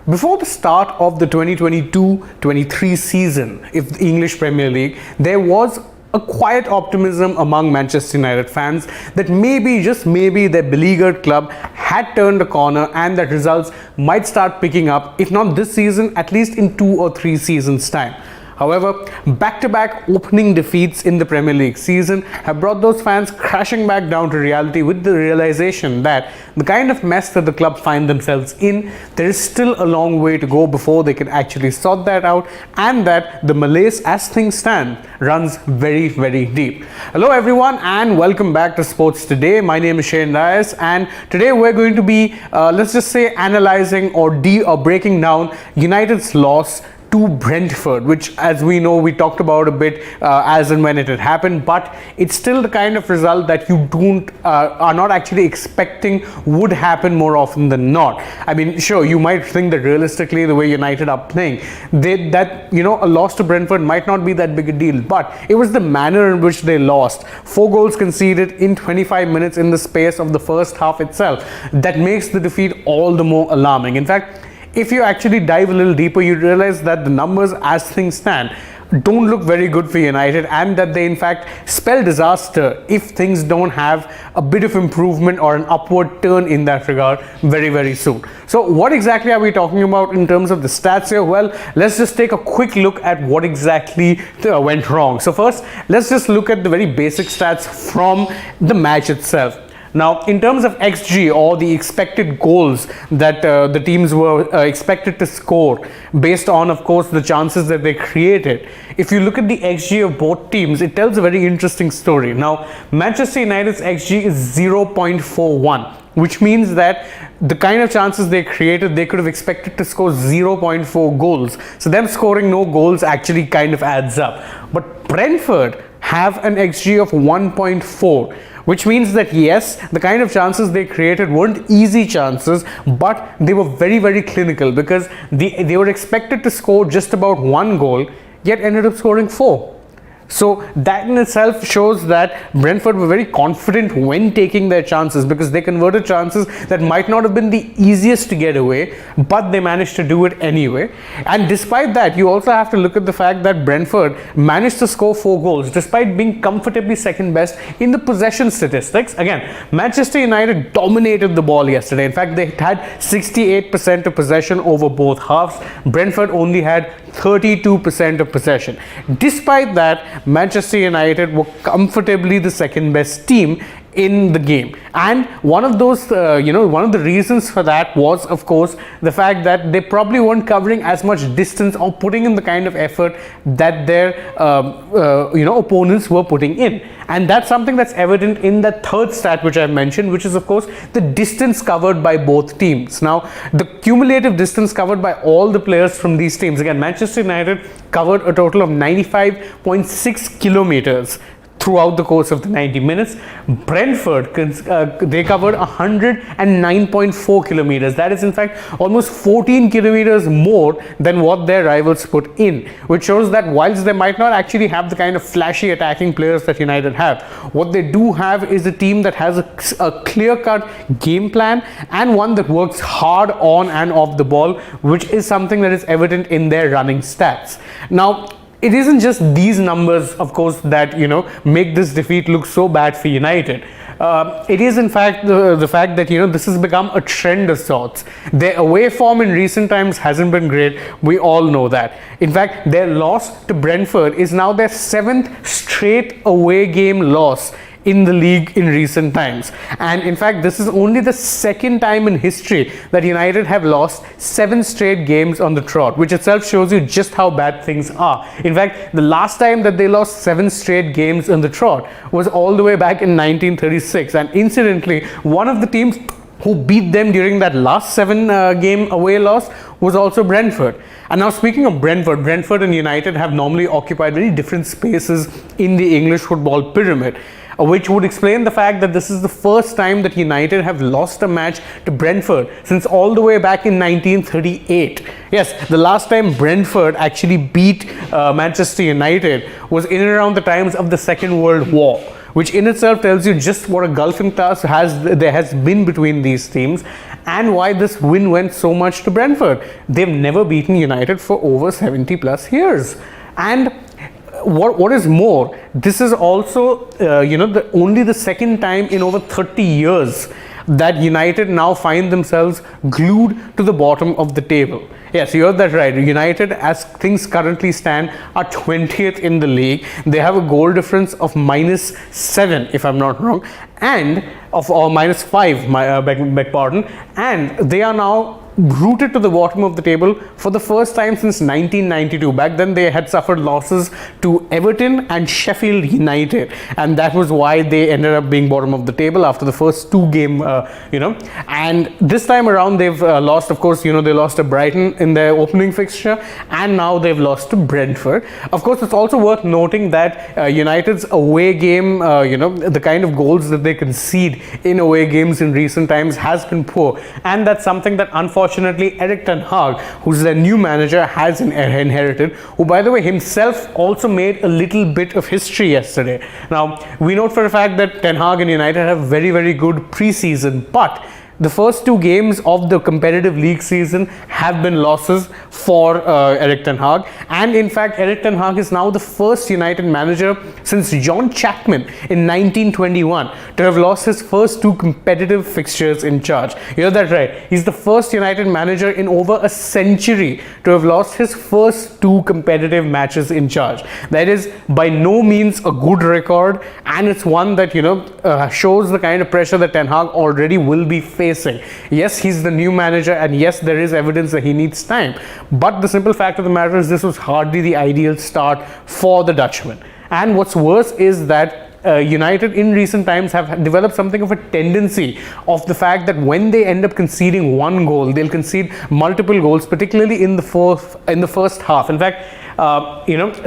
Before the start of the 2022-23 season of the English Premier League, there was a quiet optimism among Manchester United fans that maybe, just maybe, their beleaguered club had turned a corner and that results might start picking up, if not this season, at least in 2 or 3 seasons' time. However, back-to-back opening defeats in the Premier League season have brought those fans crashing back down to reality with the realization that the kind of mess that the club find themselves in, there is still a long way to go before they can actually sort that out, and that the malaise as things stand runs very, very deep. Hello everyone and welcome back to Sports Today. My name is Shane Reyes and today we're going to be, let's just say, analyzing or breaking down United's loss to Brentford, which, as we know, we talked about a bit as and when it had happened, but it's still the kind of result that you are not actually expecting would happen more often than not. I mean, sure, you might think that realistically, the way United are playing, a loss to Brentford might not be that big a deal, but it was the manner in which they lost. 4 goals conceded in 25 minutes in the space of the first half itself that makes the defeat all the more alarming. In fact, if you actually dive a little deeper, you realize that the numbers as things stand don't look very good for United, and that they in fact spell disaster if things don't have a bit of improvement or an upward turn in that regard very, very soon. So what exactly are we talking about in terms of the stats here? Well, let's just take a quick look at what exactly went wrong. So first, let's just look at the very basic stats from the match itself. Now, in terms of XG, or the expected goals that the teams were expected to score based on, of course, the chances that they created, if you look at the XG of both teams, it tells a very interesting story. Now, Manchester United's XG is 0.41, which means that the kind of chances they created, they could have expected to score 0.4 goals. So them scoring no goals actually kind of adds up. But Brentford have an XG of 1.4, which means that yes, the kind of chances they created weren't easy chances, but they were very, very clinical, because they were expected to score just about 1 goal, yet ended up scoring 4. So that in itself shows that Brentford were very confident when taking their chances, because they converted chances that might not have been the easiest to get away, but they managed to do it anyway. And despite that, you also have to look at the fact that Brentford managed to score 4 goals despite being comfortably second best in the possession statistics. Again, Manchester United dominated the ball yesterday. In fact, they had 68% of possession over both halves. Brentford only had 32% of possession. Despite that, Manchester United were comfortably the second best team in the game, and one of those one of the reasons for that was, of course, the fact that they probably weren't covering as much distance or putting in the kind of effort that their opponents were putting in. And that's something that's evident in the third stat which I mentioned, which is, of course, the distance covered by both teams. Now, the cumulative distance covered by all the players from these teams, again, Manchester United covered a total of 95.6 kilometers throughout the course of the 90 minutes. Brentford, they covered 109.4 kilometers. That is, in fact, almost 14 kilometers more than what their rivals put in, which shows that whilst they might not actually have the kind of flashy attacking players that United have, what they do have is a team that has a clear-cut game plan, and one that works hard on and off the ball, which is something that is evident in their running stats. Now, it isn't just these numbers, of course, that make this defeat look so bad for United. It is in fact the fact that this has become a trend of sorts. Their away form in recent times hasn't been great. We all know that. In fact, their loss to Brentford is now their 7th straight away game loss in the league in recent times, and in fact this is only the 2nd time in history that United have lost 7 straight games on the trot, which itself shows you just how bad things are. In fact, the last time that they lost 7 straight games on the trot was all the way back in 1936, and incidentally, one of the teams who beat them during that last 7 game away loss was also Brentford. And now, speaking of Brentford and United have normally occupied very different spaces in the English football pyramid, which would explain the fact that this is the first time that United have lost a match to Brentford since all the way back in 1938. Yes, the last time Brentford actually beat Manchester United was in and around the times of the Second World War, which in itself tells you just what a gulfing task there has been between these teams. and why this win went so much to Brentford. They've never beaten United for over 70 plus years. And what is more, this is also only the second time in over 30 years that United now find themselves glued to the bottom of the table. Yes, you heard that right. United, as things currently stand, are 20th in the league. They have a goal difference of -7, if I'm not wrong, and or -5, beg pardon, and they are now rooted to the bottom of the table for the first time since 1992. Back then they had suffered losses to Everton and Sheffield United, and that was why they ended up being bottom of the table after the first two game, and this time around they've lost, of course, they lost to Brighton in their opening fixture, and now they've lost to Brentford. Of course, it's also worth noting that United's away game, the kind of goals that they concede in away games in recent times has been poor, and that's something that unfortunately Erik ten Hag, who's their new manager, has inherited, who by the way himself also made a little bit of history yesterday. Now, we note for a fact that Ten Hag and United have very, very good pre-season, but the first two games of the competitive league season have been losses for Erik ten Hag, and in fact Erik ten Hag is now the first United manager since John Chapman in 1921 to have lost his first two competitive fixtures in charge. You heard that right. He's the first United manager in over a century to have lost his first two competitive matches in charge. That is by no means a good record, and it's one that shows the kind of pressure that Ten Hag already will be facing. Yes, he's the new manager, and yes, there is evidence that he needs time, but the simple fact of the matter is this was hardly the ideal start for the Dutchman. And what's worse is that United in recent times have developed something of a tendency of the fact that when they end up conceding one goal, they'll concede multiple goals, particularly in the first half. In fact,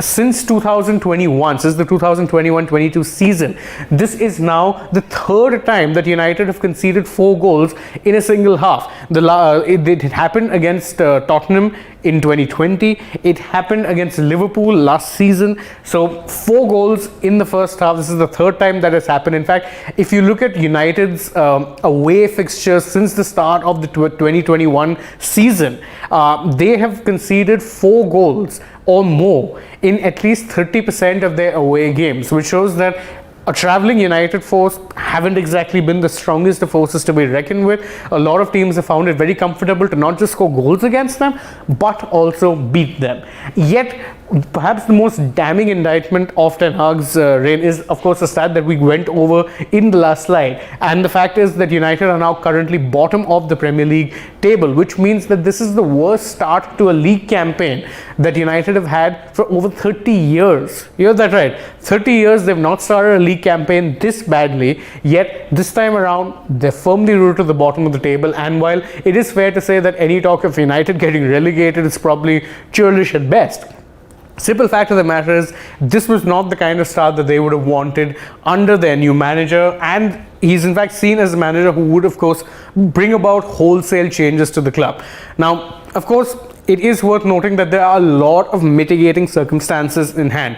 since 2021, since the 2021-22 season, this is now the third time that United have conceded 4 goals in a single half. It happened against Tottenham in 2020. It happened against Liverpool last season. So 4 goals in the first half. This is the third time that has happened. In fact, if you look at United's away fixtures since the start of the 2021 season, they have conceded 4 goals or more in at least 30% of their away games, which shows that a travelling United force haven't exactly been the strongest of forces to be reckoned with. A lot of teams have found it very comfortable to not just score goals against them, but also beat them. Yet, perhaps the most damning indictment of Ten Hag's reign is, of course, the stat that we went over in the last slide. And the fact is that United are now currently bottom of the Premier League table, which means that this is the worst start to a league campaign that United have had for over 30 years. You heard that right. 30 years they've not started a league campaign this badly, yet this time around they're firmly rooted to the bottom of the table. And while it is fair to say that any talk of United getting relegated is probably churlish at best, simple fact of the matter is this was not the kind of start that they would have wanted under their new manager, and he's in fact seen as a manager who would of course bring about wholesale changes to the club. Now, of course, it is worth noting that there are a lot of mitigating circumstances in hand.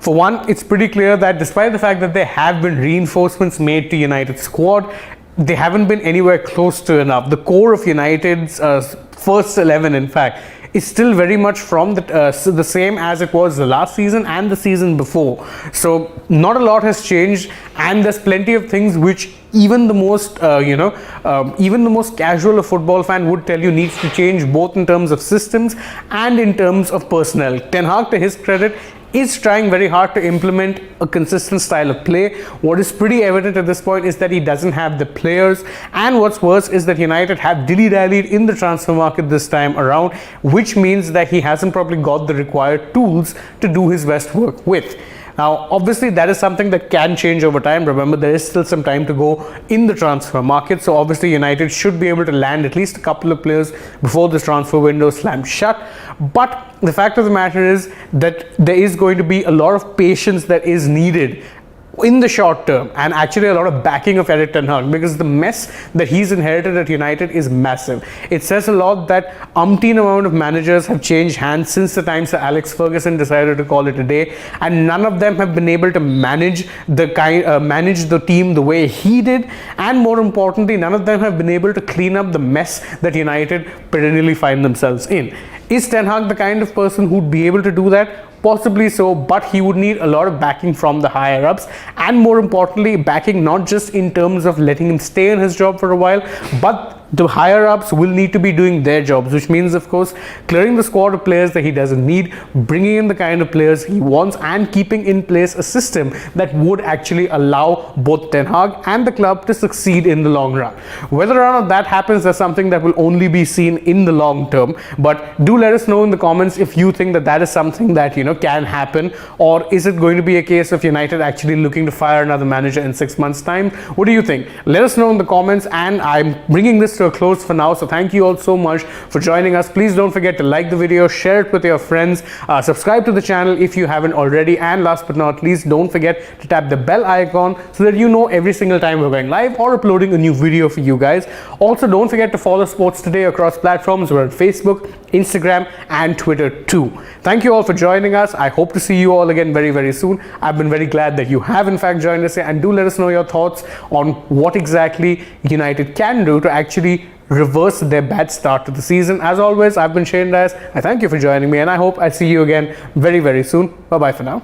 For one, it's pretty clear that despite the fact that there have been reinforcements made to United's squad, they haven't been anywhere close to enough. The core of United's first 11, in fact, is still very much from the same as it was the last season and the season before. So not a lot has changed, and there's plenty of things which even the most even the most casual football fan would tell you needs to change, both in terms of systems and in terms of personnel. Ten Hag, to his credit, is trying very hard to implement a consistent style of play. What is pretty evident at this point is that he doesn't have the players, and what's worse is that United have dilly-dallied in the transfer market this time around, which means that he hasn't probably got the required tools to do his best work with. Now, obviously, that is something that can change over time. Remember, there is still some time to go in the transfer market. So, obviously, United should be able to land at least a couple of players before this transfer window slams shut. But the fact of the matter is that there is going to be a lot of patience that is needed in the short term, and actually a lot of backing of Erik ten Hag, because the mess that he's inherited at United is massive. It says a lot that umpteen amount of managers have changed hands since the time Sir Alex Ferguson decided to call it a day, and none of them have been able to manage the team the way he did, and more importantly, none of them have been able to clean up the mess that United perennially find themselves in. Is Ten Hag the kind of person who'd be able to do that? Possibly so, but he would need a lot of backing from the higher ups, and more importantly, backing not just in terms of letting him stay in his job for a while, but the higher ups will need to be doing their jobs, which means, of course, clearing the squad of players that he doesn't need, bringing in the kind of players he wants, and keeping in place a system that would actually allow both Ten Hag and the club to succeed in the long run. Whether or not that happens is something that will only be seen in the long term, but do let us know in the comments if you think that that is something that, can happen, or is it going to be a case of United actually looking to fire another manager in 6 months' time? What do you think? Let us know in the comments, and I'm bringing this to a close for now. So thank you all so much for joining us. Please don't forget to like the video, share it with your friends, subscribe to the channel if you haven't already, and last but not least, don't forget to tap the bell icon so that you know every single time we're going live or uploading a new video for you guys. Also, don't forget to follow Sports Today across platforms. We're on Facebook, Instagram, and Twitter too. Thank you all for joining us. I hope to see you all again very, very soon. I've been very glad that you have in fact joined us here, and do let us know your thoughts on what exactly United can do to actually reverse their bad start to the season. As always, I've been Shane Dias. I thank you for joining me, and I hope I see you again very, very soon. Bye bye for now.